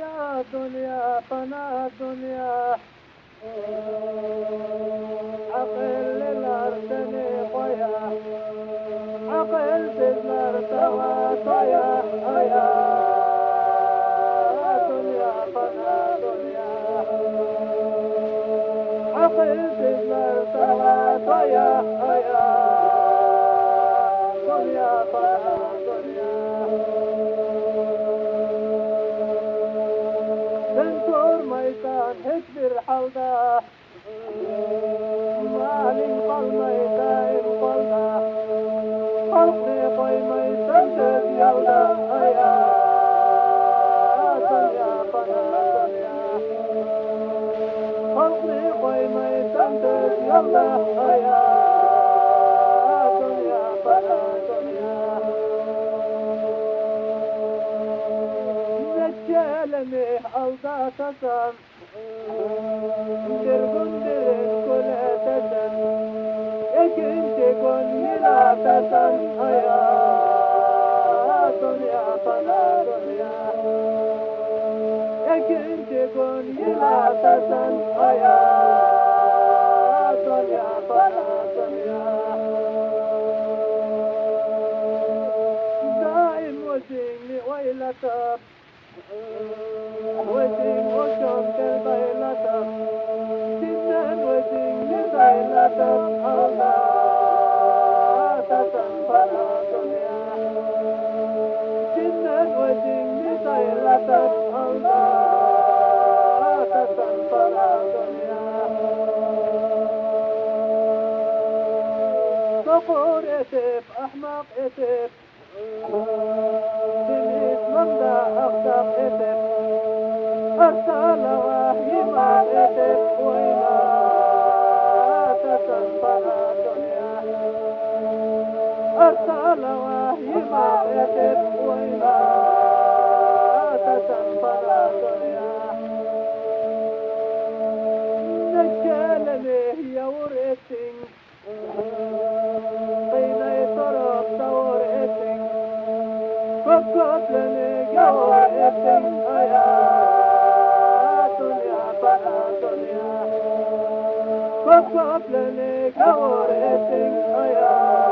يا دنيا فنا دنيا عقل الأرسني قويا عقل تزلر تواتويا يا دنيا فنا دنيا عقل تزلر تواتويا يا دنيا فنا دنيا انصر ميدان هكبر حوضه مالي قلمي دائم قلده قلبي قيمي سندد يولا يا دنيا فنا دنيا قلبي قيمي سندد يولا يا دنيا فنا دنيا نجالني أوضاع تسم دربندر كل تسم يكن تكون يلا تسم يا دنيا فنا دنيا يكن تكون يلا تسم يا دنيا فنا دنيا دائم وزيني ويلتك وزين وشوم كالبيلتك سنان وزين لبيلتك الله تسم فنا دنيا سنان وزين لبيلتك الله تسم فنا دنيا صقور اتف احمق اتف بميت ممدى اخطق اتف أرسل وحي ما اتف وإما تسم فنا دنيا أرسل وحي ما اتف وإما تسم فنا دنيا نجالني هي ورئتين قيني طرق دور اتين فقط لني قور اتين يا دنيا فنا دنيا فقط لني قور اتين يا